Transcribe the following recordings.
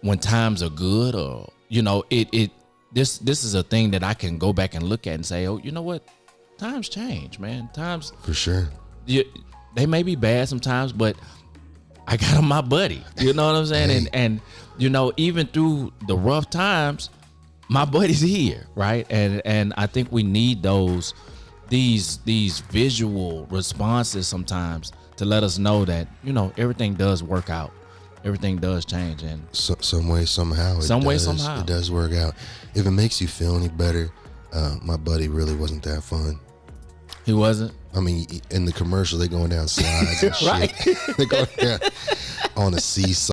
when times are good, or this is a thing that I can go back and look at and say, oh, you know what? Times change, man. Times for sure. They may be bad sometimes, but I got my buddy. You know what I'm saying? Hey. And even through the rough times, my buddy's here, right? And I think we need these visual responses sometimes to let us know that everything does work out, everything does change, and some way somehow it does work out. If it makes you feel any better, my buddy really wasn't that fun. He wasn't. I mean, in the commercial, they going down slides and shit. Right. They going down on a seesaw.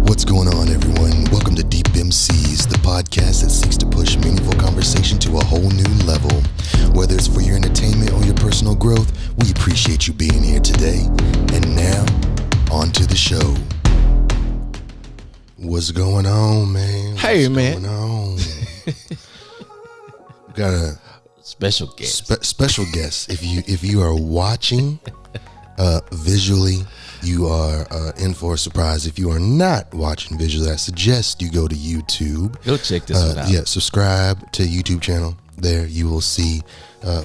What's going on, everyone? Welcome to Deep MCs, the podcast that seeks to push meaningful conversation to a whole new level. Whether it's for your entertainment or your personal growth, we appreciate you being here today. And now, on to the show. What's going on, man? Hey, What's man. going on? Got a special guest. Special guest. If you are watching visually, you are in for a surprise. If you are not watching visually, I suggest you go to YouTube. Go check this one out. Yeah, subscribe to YouTube channel. There you will see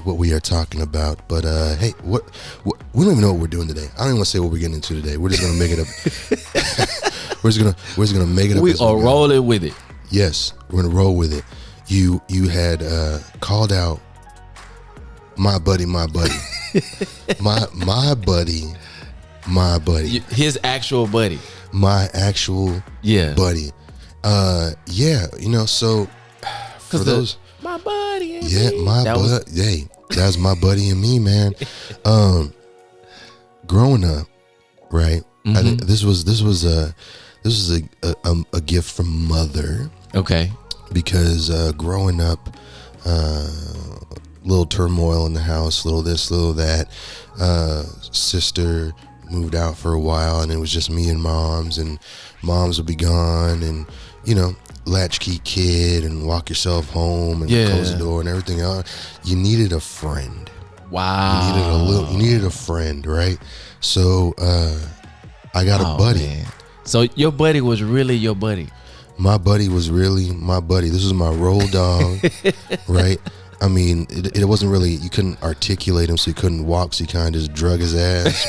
what we are talking about. But hey, what we don't even know what we're doing today. I don't even want to say what we're getting into today. We're just gonna make it up. We're just gonna make it up. We are rolling with it. Yes, we're gonna roll with it. You had called out my buddy, my buddy. His actual buddy. My actual buddy. Yeah, so for those my buddy and yeah, me. my buddy. Hey, that's my buddy and me, man. Growing up, right? Mm-hmm. I think this was a gift from mother. Okay. Because growing up, little turmoil in the house, little this, little that. Sister moved out for a while, and it was just me and moms would be gone, and latchkey kid, and walk yourself home and close the door and everything else. You needed a friend. Wow. You needed a friend, right? So I got a buddy. Man. So your buddy was really your buddy. My buddy was really my buddy. This was my road dog, right? I mean, it wasn't really, you couldn't articulate him, so he couldn't walk, so you kind of just drug his ass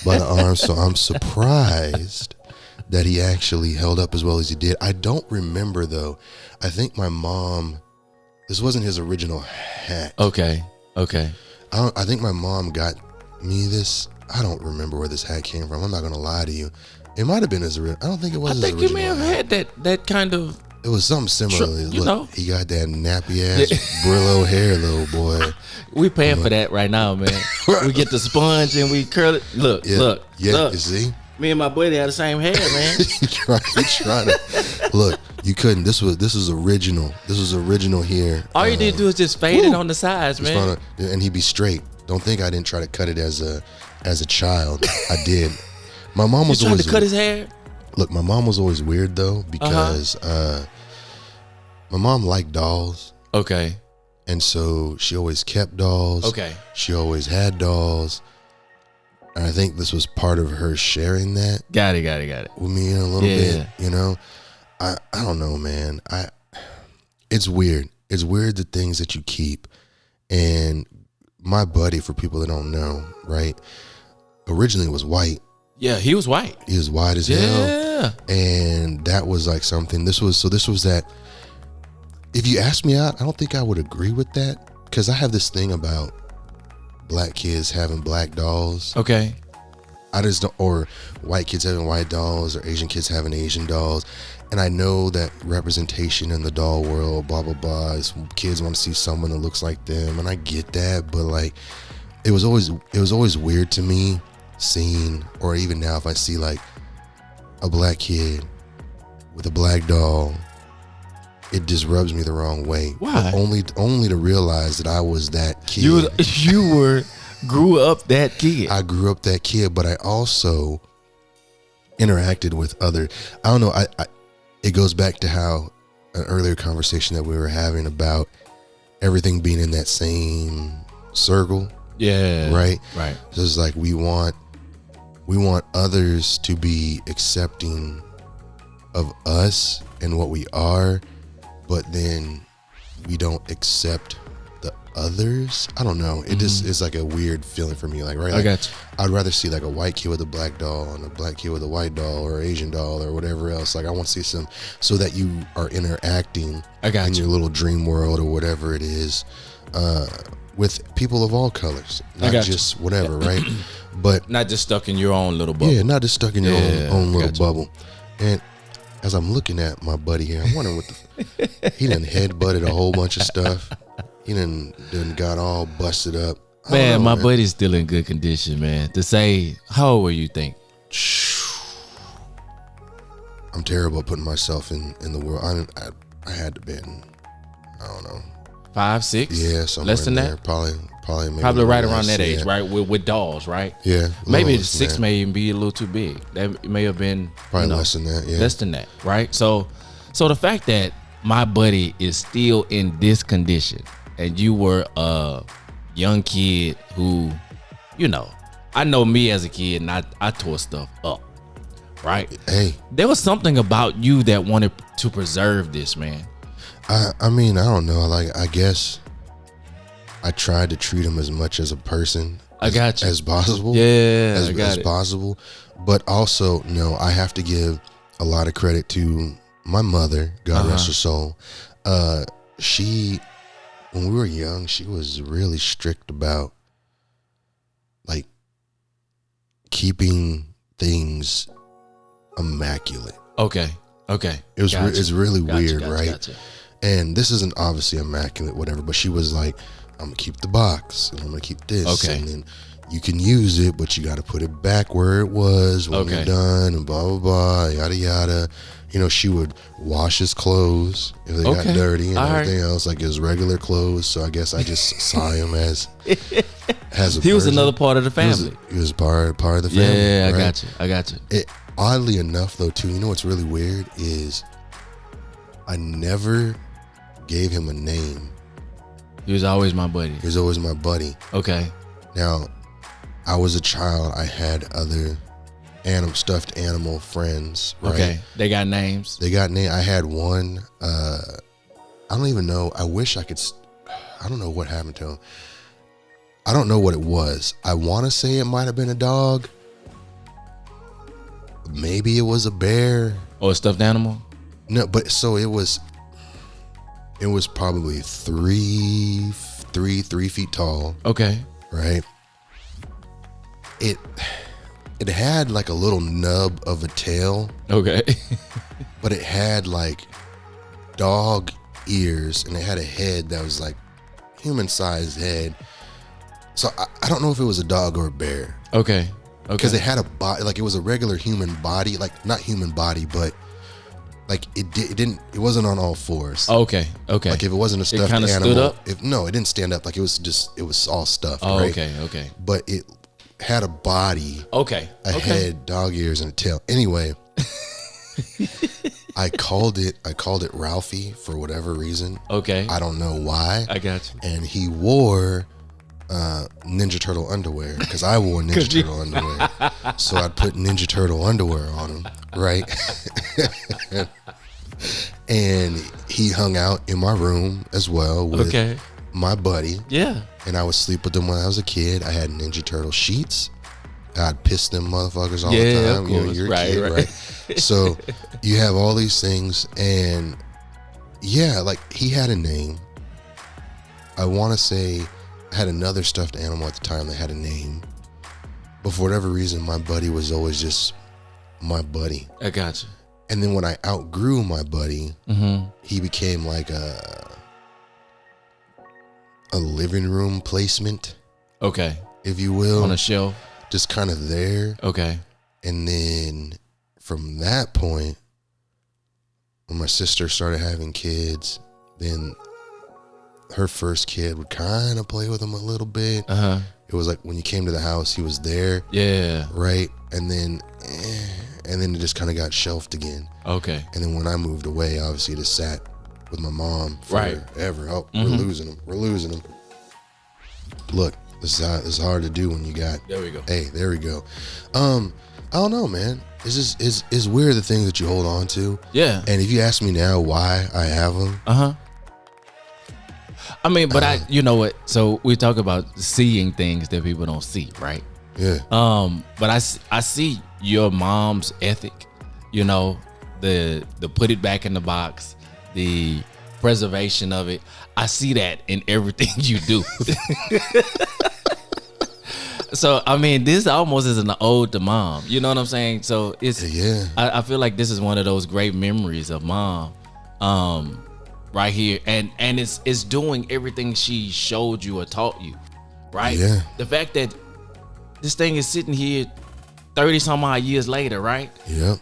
by the arm. So I'm surprised that he actually held up as well as he did. I don't remember, though. I think my mom, this wasn't his original hat. Okay. I think my mom got me this. I don't remember where this hat came from. I'm not going to lie to you. It might have been his original. I don't think it was his original. I think you may have had that kind of. It was something similar. Look, he got that nappy ass Brillo hair, little boy. We paying for that right now, man. We get the sponge and we curl it. Look. You see? Me and my buddy had the same hair, man. you trying to look. You couldn't. This was original. This was original here. All you did do is just fade it on the sides, man. And he'd be straight. Don't think I didn't try to cut it as a child. I did. My mom was always to cut his hair. Look, my mom was always weird though, because my mom liked dolls. Okay. And so she always kept dolls. Okay. She always had dolls. And I think this was part of her sharing that. Got it. With me a little bit, I don't know, man. It's weird. It's weird the things that you keep. And my buddy, for people that don't know, right, originally was white. Yeah, he was white. He was white as hell. And that was like something. This was that. If you ask me out, I don't think I would agree with that, because I have this thing about black kids having black dolls. Okay. I just don't, or white kids having white dolls, or Asian kids having Asian dolls. And I know that representation in the doll world, blah, blah, blah, is kids want to see someone that looks like them. And I get that, but like, it was always weird to me seeing, or even now if I see like a black kid with a black doll, it just rubs me the wrong way. Why? Only to realize that I was that kid. You grew up that kid. I grew up that kid, but I also interacted with other. I don't know. It goes back to how an earlier conversation that we were having about everything being in that same circle. Yeah. Right. Right. So it's like we want others to be accepting of us and what we are, but then we don't accept the others. I don't know. It just is like a weird feeling for me. Like, right, I like, got you. I'd rather see like a white kid with a black doll and a black kid with a white doll or Asian doll or whatever else. Like, I want to see some, so that you are interacting in your little dream world or whatever it is, with people of all colors, not just whatever, right? But not just stuck in your own little bubble. yeah, not just stuck in your own little bubble. And as I'm looking at my buddy here, I'm wondering what he done headbutted a whole bunch of stuff. He done got all busted up. Man, my buddy's still in good condition, man. To say, how old were you think? I'm terrible at putting myself in the world. I had to been, I don't know, 5, 6? Yeah, somewhere less than there. that. Probably right less, around that age, right? With dolls, right? Yeah. Maybe 6 may even be a little too big. That may have been probably less than that. Yeah. Less than that, right? So the fact that my buddy is still in this condition, and you were a young kid who, I know me as a kid, and I tore stuff up, right? Hey, there was something about you that wanted to preserve this, man. I mean, I don't know. Like, I guess I tried to treat him as much as a person as possible. Yeah, as possible. But also, no, I have to give a lot of credit to my mother, God rest her soul. She, when we were young, she was really strict about like keeping things immaculate. Okay. It's really weird, right? And this isn't obviously immaculate, whatever, but she was like, I'm gonna keep the box and I'm gonna keep this. Okay. And then you can use it, but you gotta put it back where it was when you're done, and blah, blah, blah, yada, yada. She would wash his clothes if they got dirty and everything else, like his regular clothes. So I guess I just saw him as a He was another part of the family. He was part of the family. Yeah, right? I got you. Oddly enough, though, too, what's really weird is I never gave him a name. He was always my buddy. He was always my buddy. Okay. Now, I was a child. I had other stuffed animal friends, right? Okay. They got names? I had one. I don't even know. I wish I could. I don't know what happened to him. I don't know what it was. I want to say it might have been a dog. Maybe it was a bear. Or a stuffed animal? No, but so it was probably 3 feet tall. Okay. Right. It had like a little nub of a tail. Okay. But it had like dog ears, and it had a head that was like human-sized head. So I don't know if it was a dog or a bear. Okay. Because it had a body, like it was a regular human body, like not human body, but like it wasn't on all fours. Okay. Like if it wasn't a stuffed animal. It kind of stood up? It didn't stand up. Like it was all stuffed. Oh, right? Okay. But it had a body. Okay. A head, dog ears, and a tail. Anyway, I called it Ralphie for whatever reason. Okay. I don't know why. I got you. And he wore Ninja Turtle underwear because I wore Ninja Turtle underwear. So I'd put Ninja Turtle underwear on him, right? And he hung out in my room as well with my buddy. Yeah. And I would sleep with them when I was a kid. I had Ninja Turtle sheets. I'd piss them motherfuckers all the time. Of course. You're a kid, right? So you have all these things, and yeah, like he had a name. I want to say I had another stuffed animal at the time that had a name. But for whatever reason, my buddy was always just my buddy. I got you. And then when I outgrew my buddy, he became like a living room placement. Okay. If you will. On a shelf. Just kind of there. Okay. And then from that point, when my sister started having kids, then her first kid would kind of play with him a little bit. It was like when you came to the house, he was there. Yeah. Right. And then it just kind of got shelved again. Okay. And then when I moved away, obviously it just sat with my mom forever. Oh, we're losing him. look, this is hard to do when you got. There we go. Hey, there we go. I don't know, man. It's just is weird the things that you hold on to. Yeah. And if you ask me now why I have them, I mean, but you know what? So we talk about seeing things that people don't see, right? yeah, But I see your mom's ethic, you know, the put it back in the box, the preservation of it. I see that in everything you do. So I mean, this almost is an ode to mom. You know what I'm saying? So it's I feel like this is one of those great memories of mom, right here, and it's doing everything she showed you or taught you, right? Yeah. The fact that this thing is sitting here 30 some odd years later, right? Yep.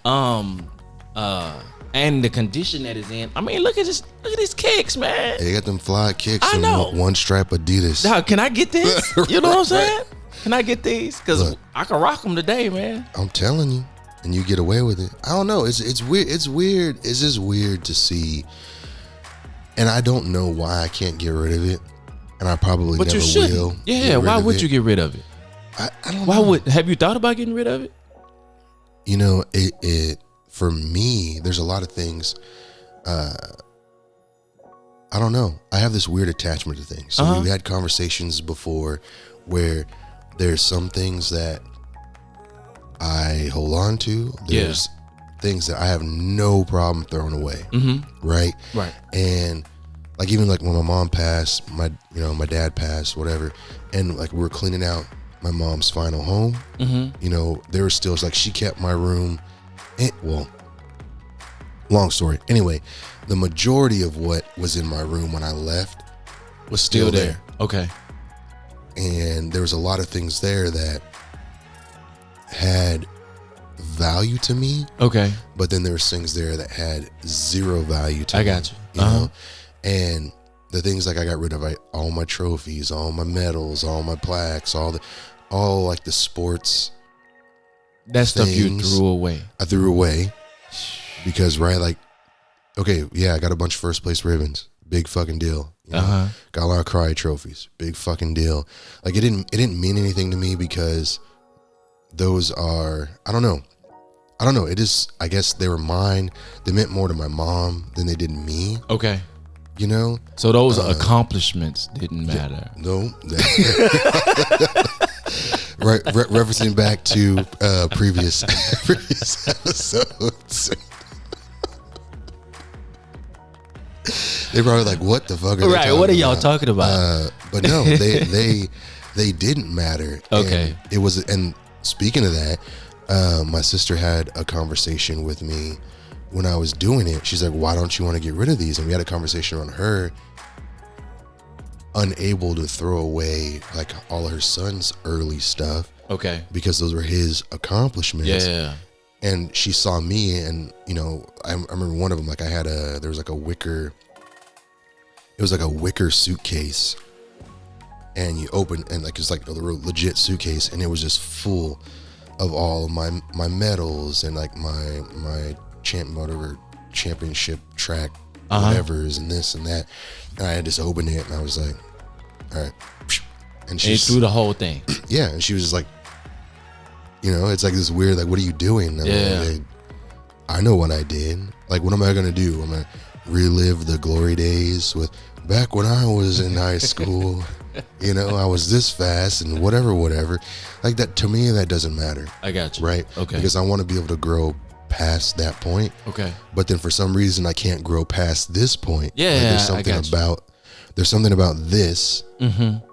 And the condition that it's in. I mean, look at these kicks, man. They got them fly kicks I and know. one stripe Adidas. Dog, can I get this? You know what I'm saying? Can I get these? Because Look. I can rock them today, man. I'm telling you, and you get away with it. I don't know. It's weird. It's weird. It's just weird to see, and I don't know why I can't get rid of it, and I probably But never you shouldn't. will. Yeah, why would you get rid of it? I don't Why know. have you thought about getting rid of it? You know, it for me, there's a lot of things. I don't know. I have this weird attachment to things. So we've had conversations before where there's some things that I hold on to. There's things that I have no problem throwing away. Right. Right. And like even like when my mom passed, my dad passed, whatever, and like we were cleaning out my mom's final home. You know, there was still like she kept my room. Well, long story. Anyway, the majority of what was in my room when I left was still there. Okay. And there was a lot of things there that had value to me. Okay. But then there was things there that had zero value to me. I got you. You know? And the things like I got rid of all my trophies, all my medals, all my plaques, all like the sports. That stuff you things threw away. I threw away because like, okay, yeah, I got a bunch of first place ribbons. Big fucking deal. You know? Got a lot of cry trophies. Big fucking deal. Like it didn't mean anything to me because those are, I don't know. It is, I guess they were mine. They meant more to my mom than they did me. Okay. You know? So those accomplishments didn't matter. No. Right. Referencing back to previous episodes. They probably like, what the fuck are they talking What are y'all about? talking about? But no, they didn't matter. Okay. And it was, and speaking of that, my sister had a conversation with me when I was doing it. She's like, why don't you want to get rid of these? And we had a conversation on her unable to throw away like all of her son's early stuff. Okay. Because those were his accomplishments. Yeah. And she saw me, and you know, I remember one of them, like there was like a wicker, it was like a wicker suitcase, and you open, and like it's like a legit suitcase, and it was just full of all of my medals and like my championship track whatever's and this and that, and I had just opened it, and I was like, all right, and she threw the whole thing. Yeah, and she was just like, you know, it's like this weird, like, what are you doing? Like, I know what I did. Like, what am I gonna do? I'm gonna relive the glory days with back when I was in high school. You know, I was this fast and whatever. Like that, to me, that doesn't matter. I got you. Right? Okay. Because I want to be able to grow past that point. Okay. But then for some reason, I can't grow past this point. Yeah, like there's something about this. Mm-hmm.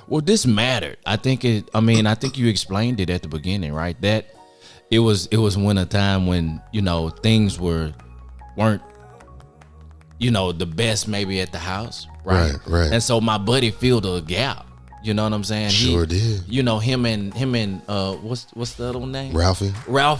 Well, this mattered. I think you explained it at the beginning, right? That it was when a time when, you know, things weren't, you know, the best maybe at the house, right? Right. And so my buddy filled a gap. You know what I'm saying? Sure did. You know, him and what's the other one name? Ralphie. Right.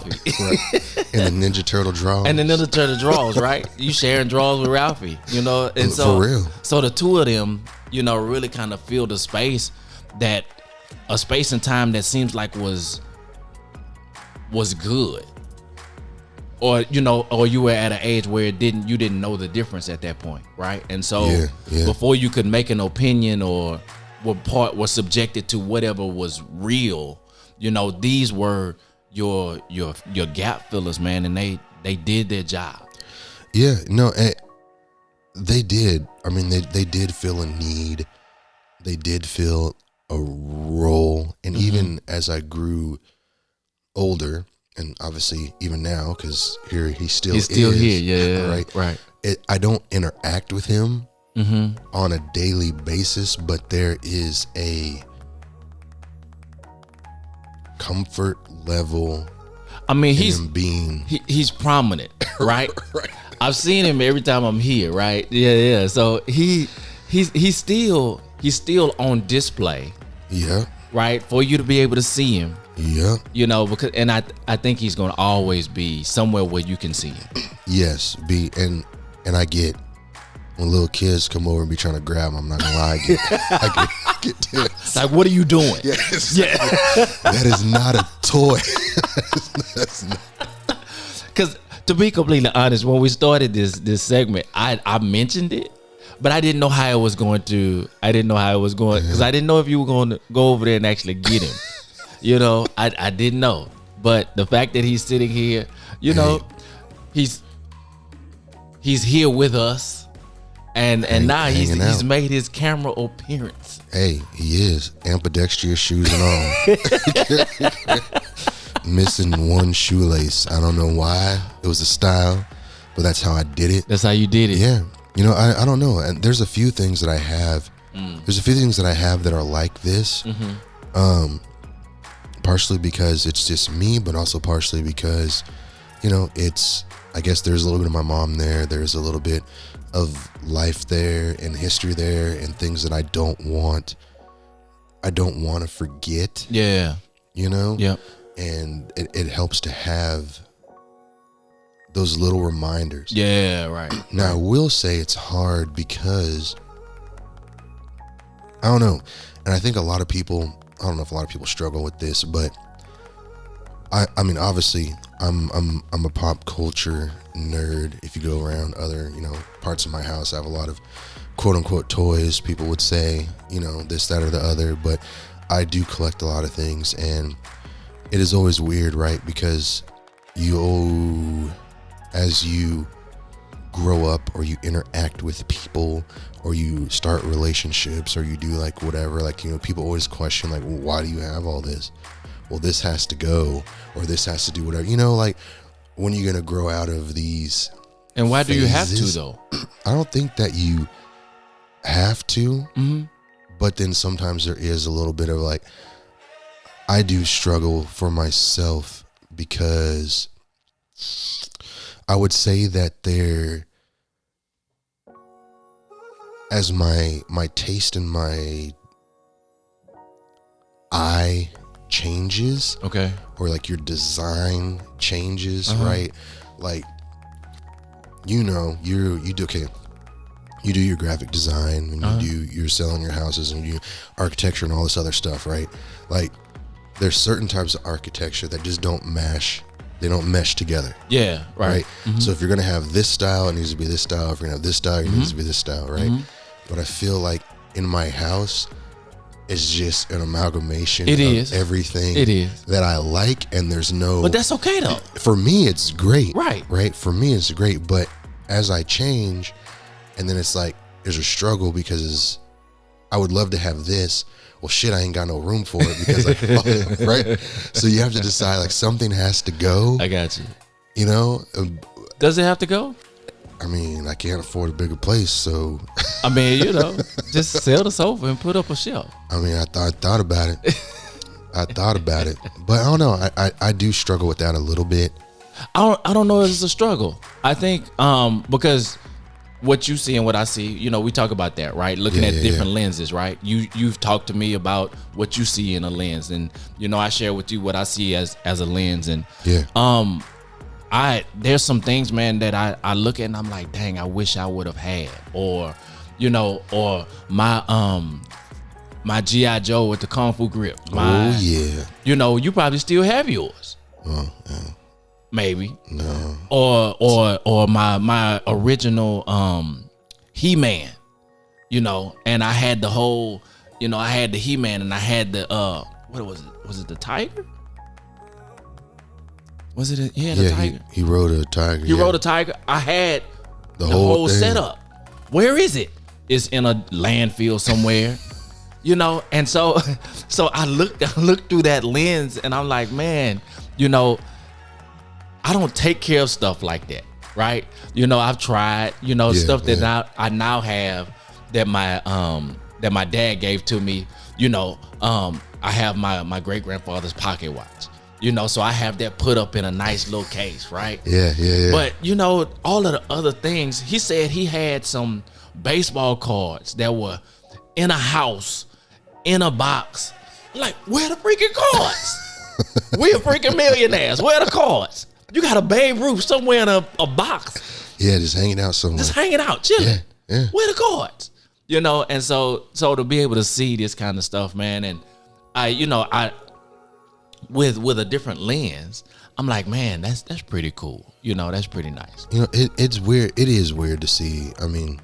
And the Ninja Turtle draws. And the Ninja Turtle draws, right? You sharing draws with Ralphie, you know? And so, for real. So the two of them, you know, really kind of filled a space and time that seems like was good. Or, you know, or you were at an age where you didn't know the difference at that point, right? And so before you could make an opinion or were subjected to whatever was real. You know, these were your gap fillers, man, and they did their job. Yeah, no, they did. I mean, they did feel a need. They did feel a role. And even as I grew older, and obviously even now, because he's still here. Yeah, right. I don't interact with him on a daily basis, but there is a comfort level. I mean, he's prominent, right? Right. I've seen him every time I'm here, right? Yeah. So he's still on display. Yeah. Right? For you to be able to see him. Yeah. You know, because I think he's gonna always be somewhere where you can see him. Yes. And I get when little kids come over and be trying to grab him, I'm not gonna lie, I get tense. Like, what are you doing? Yes. Yeah. That is not a toy. That's not. Because to be completely honest, when we started this segment, I mentioned it, but I didn't know how it was going because I didn't know if you were going to go over there and actually get him. You know, I didn't know. But the fact that he's sitting here, you know, he's here with us, and now he's made his camera appearance. Hey, he is ambidextrous shoes and all. Missing one shoelace. I don't know why. It was a style, but that's how I did it. That's how you did it. Yeah. You know, I don't know. And there's a few things that I have. There's a few things that I have that are like this. Partially because it's just me, but also partially because, you know, I guess there's a little bit of my mom there. There's a little bit of life there and history there and things that I don't want to forget. Yeah. You know? Yeah. And it helps to have those little reminders. Yeah, right. Now, I will say it's hard because I don't know. And I think I don't know if a lot of people struggle with this, but I mean, obviously I'm a pop culture nerd. If you go around other, you know, parts of my house, I have a lot of quote unquote toys, people would say, you know, this, that, or the other, but I do collect a lot of things, and it is always weird, right? Because as you grow up or you interact with people or you start relationships or you do like whatever, like, you know, people always question like, well, why do you have all this? Well, this has to go, or this has to do whatever, you know, like, when are you going to grow out of these? And why phases? do you have to though? I don't think that you have to, but then sometimes there is a little bit of like, I do struggle for myself because I would say that as my taste and my eye changes, okay, or like your design changes, right? Like, you know, you do your graphic design and you're selling your houses and you do architecture and all this other stuff, right? Like, there's certain types of architecture that just don't mesh. They don't mesh together. Yeah, right. So if you're going to have this style, it needs to be this style. If you're going to have this style, it needs to be this style, right? But I feel like in my house, it's just an amalgamation of everything that I like, and there's no... But that's okay, though. For me, it's great. Right. For me, it's great. But as I change, and then it's like, there's a struggle because I would love to have this. Well, shit, I ain't got no room for it because, like, right? So you have to decide, like, something has to go. I got you. You know? Does it have to go? I mean, I can't afford a bigger place, so. I mean, you know, just sell the sofa and put up a shelf. I mean, I thought about it. But I don't know. I do struggle with that a little bit. I don't know if it's a struggle. I think because what you see and what I see, you know, we talk about that, right? Looking at different lenses, right? You've talked to me about what you see in a lens, and you know, I share with you what I see as a lens, and there's some things, man, that I look at and I'm like, dang, I wish I would have had, or you know, or my G.I. Joe with the Kung Fu grip. You know, you probably still have yours. Maybe. No. Or my original He-Man, you know, and I had the whole You know, I had the He-Man and I had the what was it? Was it the tiger? Was it? He had a tiger. He rode a tiger. He rode a tiger. I had the whole setup. Where is it? It's in a landfill somewhere. You know, and so I looked through that lens and I'm like, man, you know, I don't take care of stuff like that, right? You know, I've tried, you know, stuff that I now have that my dad gave to me. You know, I have my great grandfather's pocket watch. You know, so I have that put up in a nice little case, right? Yeah. But you know, all of the other things, he said he had some baseball cards that were in a house, in a box. I'm like, where the freaking cards? We're freaking millionaires. Where are the cards? You got a Babe Ruth somewhere in a box. Yeah, just hanging out somewhere. Just hanging out, chilling. Yeah. Where the cards? You know, and so to be able to see this kind of stuff, man, and I with a different lens, I'm like, man, that's pretty cool. You know, that's pretty nice. You know, it's weird. It is weird to see. I mean,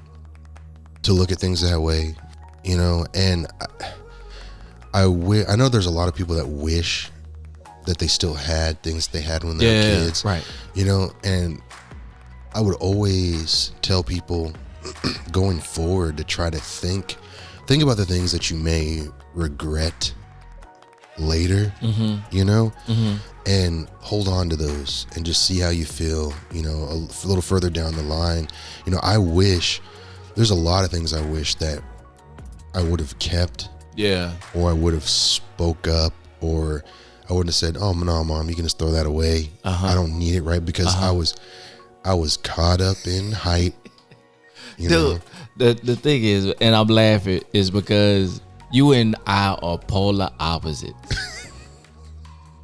to look at things that way, you know, and I know there's a lot of people that wish that they still had things they had when they were kids, right? You know, and I would always tell people going forward to try to think about the things that you may regret later, you know, and hold on to those and just see how you feel, you know, a little further down the line. You know, there's a lot of things I wish that I would have kept, or I would have spoke up, or I wouldn't have said, oh no, Mom, you can just throw that away. I don't need it, right? Because I was caught up in hype. You know? The thing is, and I'm laughing, is because you and I are polar opposites.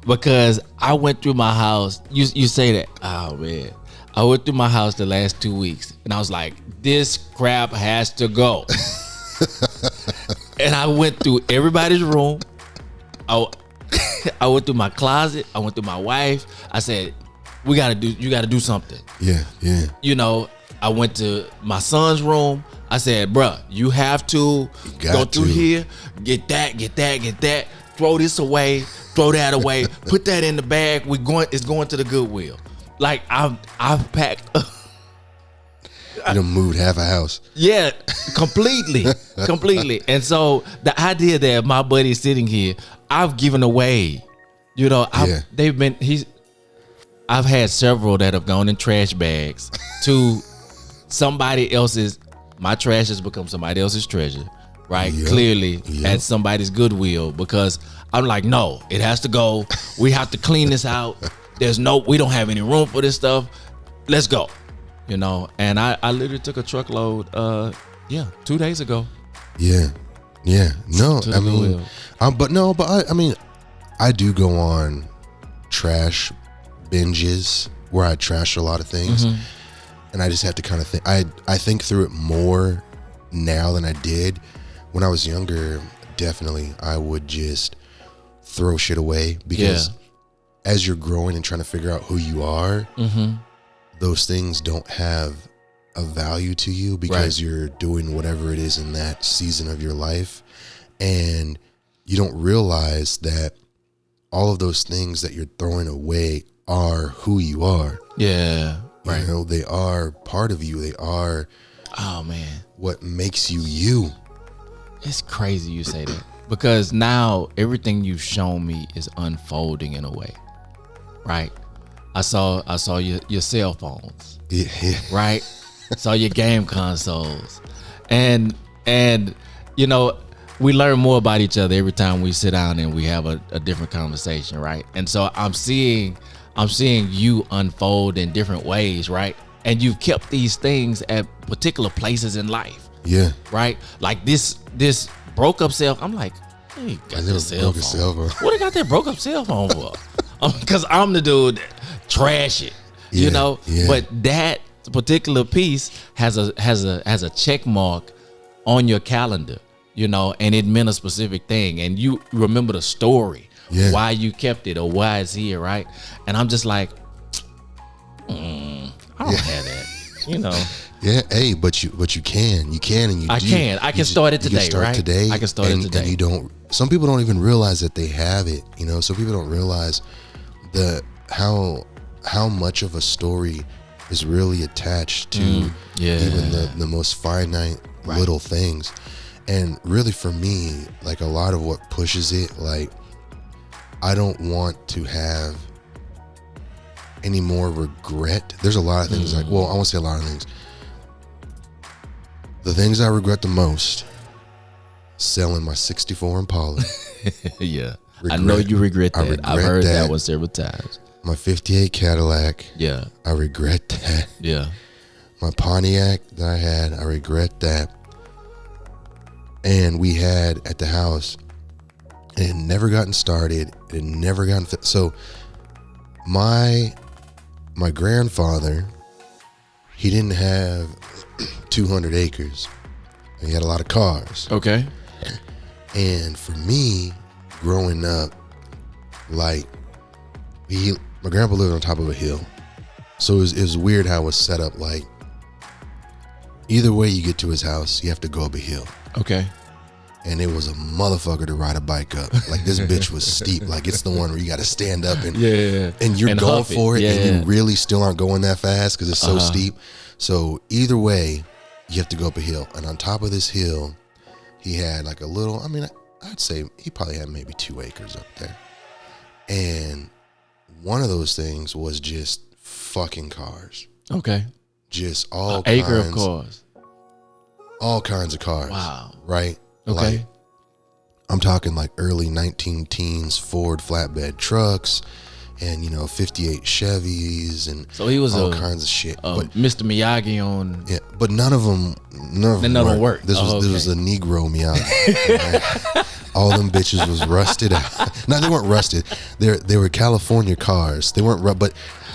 Because I went through my house. You say that, oh man, I went through my house the last 2 weeks, and I was like, this crap has to go. And I went through everybody's room. I went through my closet. I went through my wife. I said, you got to do something. Yeah. You know, I went to my son's room. I said, bruh, you have to go through here, get that, throw this away, throw that away, put that in the bag. It's going to the Goodwill. Like I've packed. You done moved half a house. Yeah, completely. And so the idea that my buddy's sitting here, I've given away. You know, I've had several that have gone in trash bags to somebody else's. My trash has become somebody else's treasure, right? Yep. Clearly at somebody's Goodwill, because I'm like, no, it has to go. We have to clean this out. We don't have any room for this stuff. Let's go. You know, and I literally took a truckload 2 days ago. Yeah. No, I mean, I do go on trash binges where I trash a lot of things. And I just have to kind of think. I think through it more now than I did when I was younger. Definitely, I would just throw shit away because as you're growing and trying to figure out who you are, those things don't have a value to you because you're doing whatever it is in that season of your life, and you don't realize that all of those things that you're throwing away are who you are. Yeah. You know, they are part of you. They are, oh man, what makes you you. It's crazy you say that, because now everything you've shown me is unfolding in a way, right? I saw your cell phones, right? Saw your game consoles, and you know, we learn more about each other every time we sit down and we have a different conversation, right? And so I'm seeing you unfold in different ways, right? And you've kept these things at particular places in life. Yeah. Right? Like this broke up cell phone. I'm like, hey, got this cell phone. What I got that broke up cell phone for? Because I'm the dude that trash it. You know? Yeah. But that particular piece has a check mark on your calendar, you know, and it meant a specific thing. And you remember the story. Why you kept it or why it's here, right? And I'm just like, I don't have that, you know. Yeah, hey, but you can, and you I do. can. I can start it You can today, start right? today. I can start it today. And you don't. Some people don't even realize that they have it. You know, some people don't realize how much of a story is really attached to even the most finite little things. And really, for me, like a lot of what pushes it, like I don't want to have any more regret. There's a lot of things like, well, I won't say a lot of things. The things I regret the most: selling my '64 Impala. Yeah, I know you regret that. I've heard that one several times. My '58 Cadillac. Yeah, I regret that. Yeah, my Pontiac that I had, I regret that. And we had at the house, it had never gotten started. It had never gotten fit. So my grandfather, he didn't have 200 acres. He had a lot of cars. Okay. And for me, growing up, like my grandpa lived on top of a hill. So it was weird how it was set up. Like either way you get to his house, you have to go up a hill. Okay. And it was a motherfucker to ride a bike up. Like this bitch was steep. Like it's the one where you got to stand up and and you're going for it, and you really still aren't going that fast because it's so steep. So either way, you have to go up a hill. And on top of this hill, he had like a little. I mean, I'd say he probably had maybe 2 acres up there. And one of those things was just fucking cars. Okay. Just all kinds, acre of cars. All kinds of cars. Wow. Right. Okay. Like, I'm talking like early 19-teens Ford flatbed trucks and, 58 Chevys and so he was all kinds of shit. But Mr. Miyagi on. Yeah, but none of them worked. This was a Negro Miyagi. All them bitches was rusted out. No, they weren't rusted. They were California cars. They weren't, but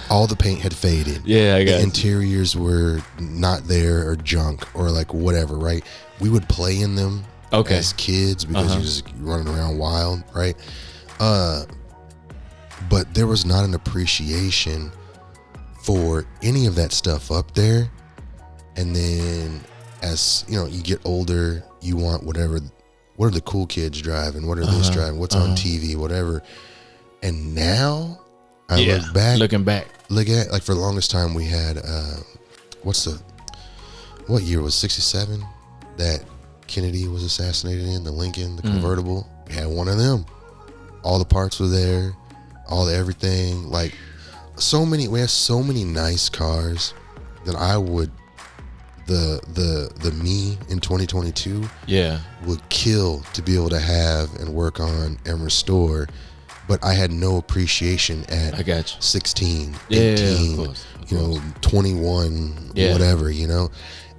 all the paint had faded. Yeah, I got the interiors were not there or junk or like whatever, right? We would play in them as kids because you're just running around wild, right? But there was not an appreciation for any of that stuff up there. And then as you get older, you want what are the cool kids driving? What are this driving? What's on TV? Whatever. And now I look back, like for the longest time we had, what year was 67 that Kennedy was assassinated in? The Lincoln, the convertible. We had one of them. All the parts were there, all the everything. Like we have so many nice cars that I would, the me in 2022 would kill to be able to have and work on and restore. But I had no appreciation at 16, 18, of course. 21, whatever,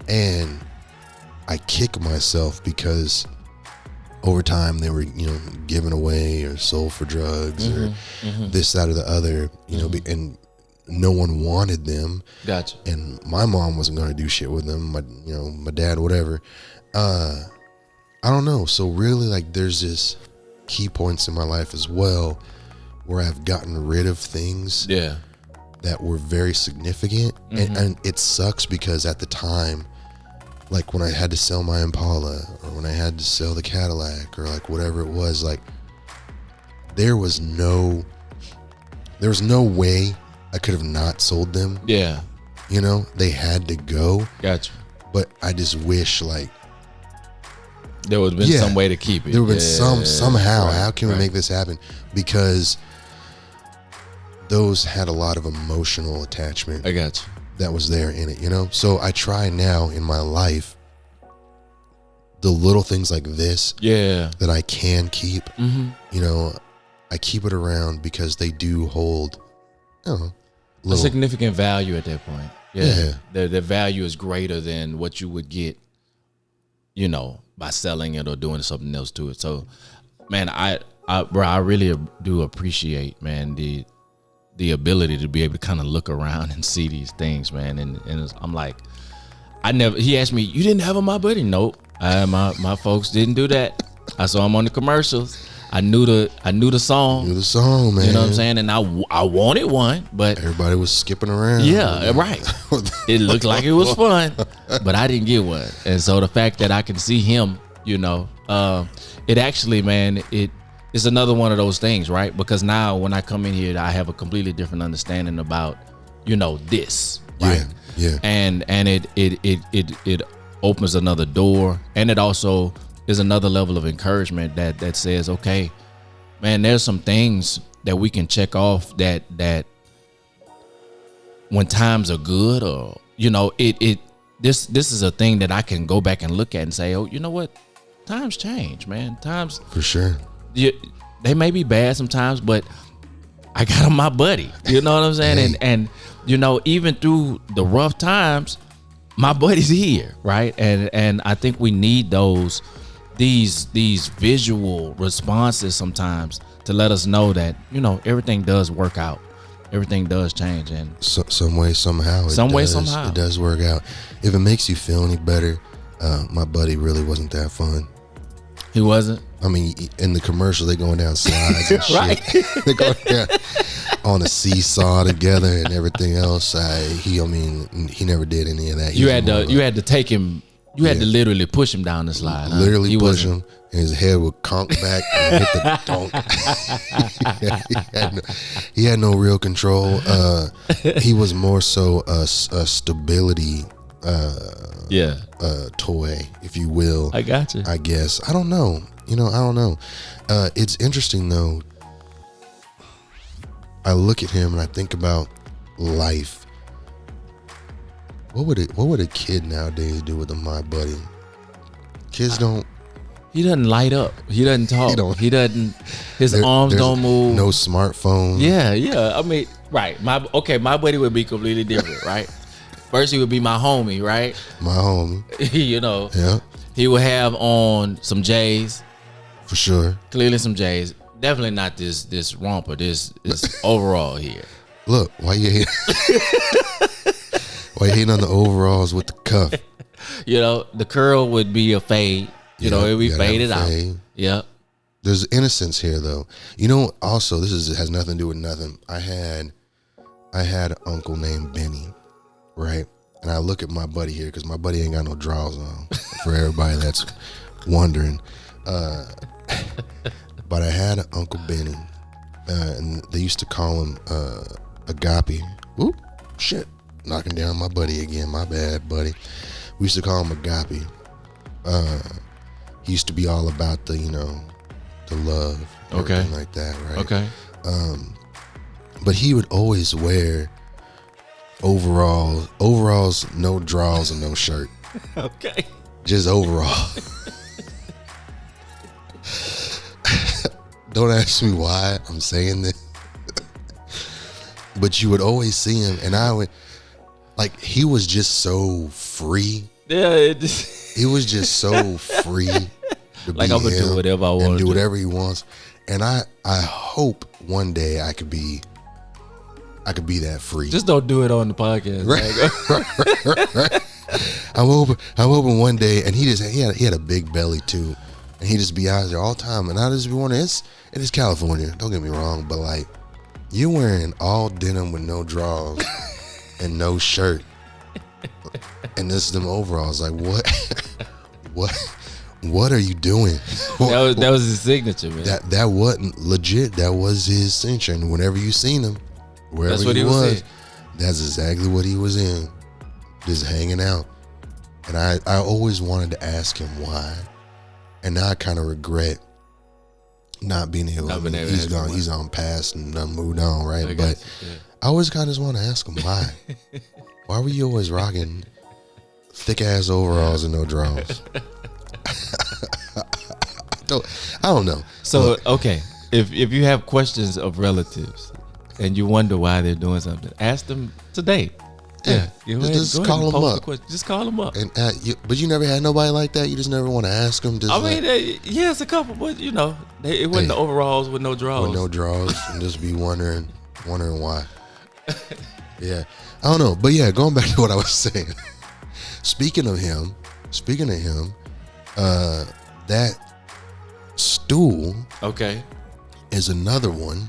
and I kick myself because over time they were, given away or sold for drugs or this, that, or the other, and no one wanted them. Gotcha. And my mom wasn't going to do shit with them. My dad, whatever. I don't know. So really, like, there's this key points in my life as well where I've gotten rid of things that were very significant. And it sucks because at the time, like when I had to sell my Impala or when I had to sell the Cadillac or like whatever it was, like there was no way I could have not sold them. Yeah. They had to go. Gotcha. But I just wish like there would have been some way to keep it. There would have been somehow. Right, how can we make this happen? Because those had a lot of emotional attachment. I got you. That was there in it, So I try now in my life, the little things like this that I can keep, I keep it around because they do hold, a significant value at that point. Yeah. The value is greater than what you would get, by selling it or doing something else to it. So, man, I really do appreciate, man, the ability to be able to kind of look around and see these things, man. And I'm like, he asked me, you didn't have on my buddy? Nope. My folks didn't do that. I saw him on the commercials. I knew the song. Knew the song, man. You know what I'm saying? And I wanted one, but everybody was skipping around. yeah, right. It looked like it was fun, but I didn't get one. And so the fact that I can see him, it actually, man, it's another one of those things, right? Because now when I come in here, I have a completely different understanding about, this, right? Yeah. And it opens another door, and it also is another level of encouragement that says, okay, man, there's some things that we can check off that when times are good, or this is a thing that I can go back and look at and say, oh, you know what, times change, man. Times for sure. They may be bad sometimes, but I got him my buddy. You know what I'm saying? Hey. And even through the rough times, my buddy's here, right? And I think we need these visual responses sometimes to let us know that everything does work out, everything does change, and some way somehow it does work out. If it makes you feel any better, my buddy really wasn't that fun. He wasn't. I mean, in the commercial, they going down slides and shit. Right. They going down on a seesaw together and everything else. He never did any of that. You had to take him. You had to literally push him down the slide. Literally push him, and his head would conk back and hit the donk. He had no real control. He was more so a stability toy, if you will. I got you. I guess. I don't know. I don't know. It's interesting though. I look at him and I think about life. What would a kid nowadays do with my buddy? Kids don't. He doesn't light up. He doesn't talk. He doesn't. His arms don't move. No smartphone. Yeah. I mean, right. My buddy would be completely different, right? First, he would be my homie, right? My homie. Yeah. He would have on some J's. For sure. Clearly some J's. Definitely not this romper. This overall here. Look, why you hating? Why you hating on the overalls with the cuff? The curl would be a fade. It would be faded out. Yep. There's innocence here, though. Also, has nothing to do with nothing. I had an uncle named Benny, right? And I look at my buddy here because my buddy ain't got no drawers on. For everybody that's wondering, but I had an Uncle Benny, and they used to call him Agape. Oop, shit. Knocking down my buddy again. My bad, buddy. We used to call him Agape. He used to be all about the love, everything like that, right? Okay. But he would always wear overalls, no drawers and no shirt. Okay. Just overall. Don't ask me why I'm saying this. But you would always see him, and I would, he was just so free. Yeah, he was just so free to be I'm gonna do whatever I want and do whatever he wants. And I hope one day I could be that free. Just don't do it on the podcast. Right. I'm hoping one day, and he had a big belly too, and he just be out there all the time. And I just be wondering, it is California. Don't get me wrong, but you're wearing all denim with no drawers and no shirt, and this is them overalls. What are you doing? That was his signature, man. That wasn't legit. That was his signature. And whenever you seen him, wherever he was, that's exactly what he was in, just hanging out. And I always wanted to ask him why, and now I kind of regret not being able. He's gone. He's on past and done moved on, right? But I always kind of just want to ask him why. Why were you always rocking thick ass overalls and no drawers? I don't know. So okay, if you have questions of relatives and you wonder why they're doing something, ask them today. Yeah, just call them up. Just call them up. And but you never had nobody like that. You just never want to ask them. Yes, a couple, but it wasn't the overalls with no drawers. With no drawers, and just be wondering why. Yeah, I don't know, but yeah, going back to what I was saying. Speaking of him, that Stool Okay. is another one.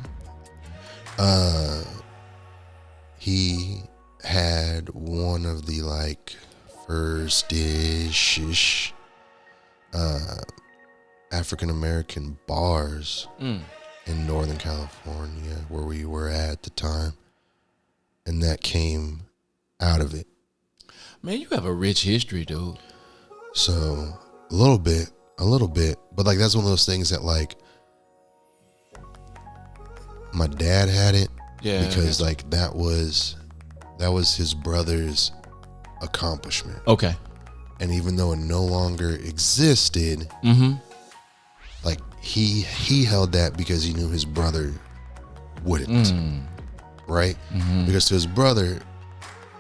He had one of the like first-ish African American bars in Northern California where we were at the time, and that came out of it. Man, you have a rich history, dude. So a little bit, but like that's one of those things that like my dad had it, because like that was his brother's accomplishment. Okay. And even though it no longer existed, like he held that because he knew his brother wouldn't, right? Because to his brother,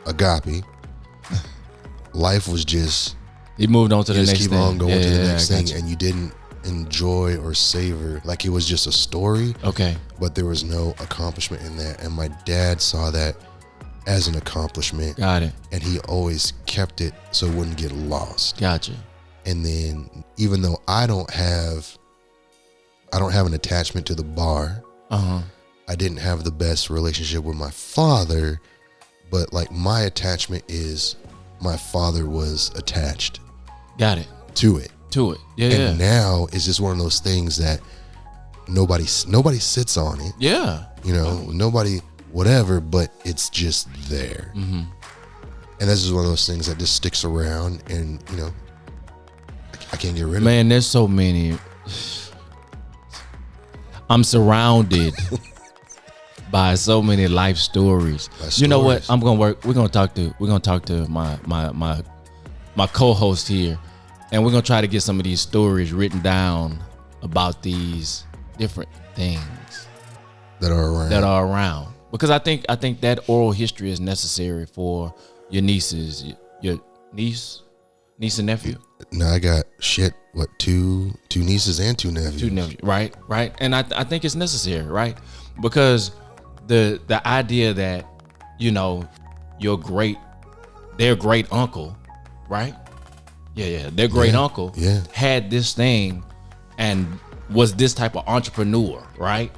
Agape, life was just, he moved on to the next thing. Keep on going to the next thing, and you didn't enjoy or savor, like it was just a story. Okay. But there was no accomplishment in that, and my dad saw that as an accomplishment. Got it. And he always kept it so it wouldn't get lost. Gotcha. And then even though I don't have an attachment to the bar, I didn't have the best relationship with my father, but like my attachment is my father was attached. Got it. To it. Yeah. And now it's just one of those things that nobody sits on it. Yeah. You know, nobody whatever, but it's just there. And that's just one of those things that just sticks around, and you know, I can't get rid of it. Man, there's so many. I'm surrounded by so many life stories. You know what? We're gonna talk to my co-host here, and we're gonna try to get some of these stories written down about these different things that are around. Because I think that oral history is necessary for your nieces, your niece and nephew. No, I got two nieces and two nephews. Right. And I think it's necessary, right? Because the idea that, you know, their great uncle, right? Yeah, their great uncle had this thing and was this type of entrepreneur, right?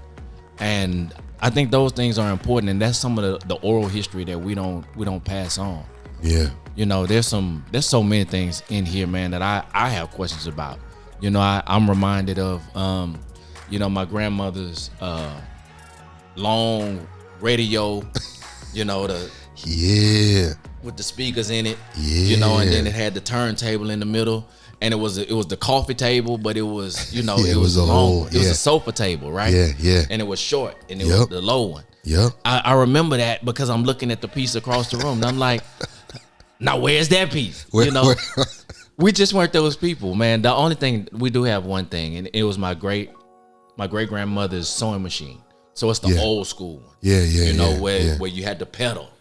And I think those things are important, and that's some of the oral history that we don't pass on. Yeah. You know, there's so many things in here, man, that I have questions about. You know, I'm reminded of you know, my grandmother's long radio, you know, with the speakers in it. Yeah. You know, and then it had the turntable in the middle. And it was the coffee table, but it was, you know, it was a long, it was a sofa table, right? Yeah. And it was short, and it was the low one. Yep. I remember that because I'm looking at the piece across the room, and I'm like, now where's that piece? You know, we just weren't those people, man. The only thing, we do have one thing, and it was my great grandmother's sewing machine. So it's the old school one. Yeah. You know, where you had to pedal,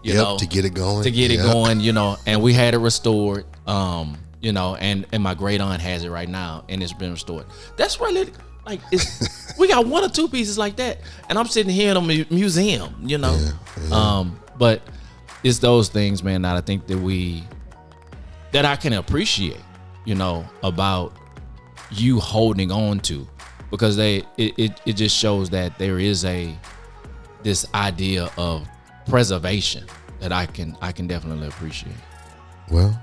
you know, to get it going. You know, and we had it restored. You know, and my great aunt has it right now, and it's been restored. That's really like we got one or two pieces like that, and I'm sitting here in a museum, you know. But it's those things, man, that I think that I can appreciate, you know, about you holding on to, because it just shows that there is this idea of preservation that I can definitely appreciate. Well,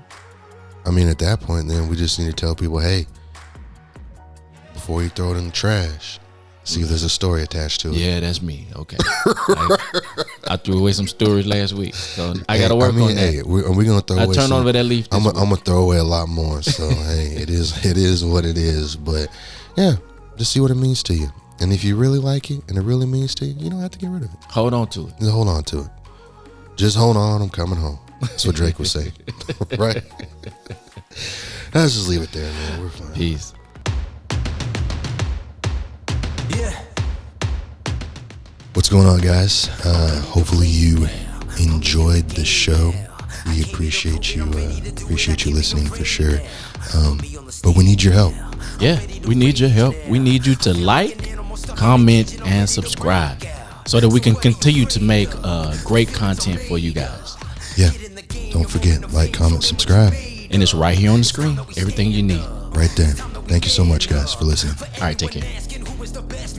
I mean, at that point, then we just need to tell people, hey, before you throw it in the trash, see if there's a story attached to it. Yeah, that's me. Okay. I threw away some stories last week, so I got to work on that. Hey, we're going to throw away. I turned over that leaf. I'm going to throw away a lot more. So, hey, it is what it is. But yeah, just see what it means to you. And if you really like it and it really means to you, you don't have to get rid of it. Hold on to it. Just hold on to it. Just hold on. I'm coming home. That's what Drake would say. Right? Let's just leave it there, man. We're fine. Peace. Yeah. What's going on, guys? Hopefully you enjoyed the show. We appreciate you listening for sure. But we need your help. Yeah, we need your help. We need you to like, comment, and subscribe so that we can continue to make great content for you guys. Yeah. Don't forget, like, comment, subscribe. And it's right here on the screen. Everything you need. Right there. Thank you so much, guys, for listening. All right, take care. Asking who is the best.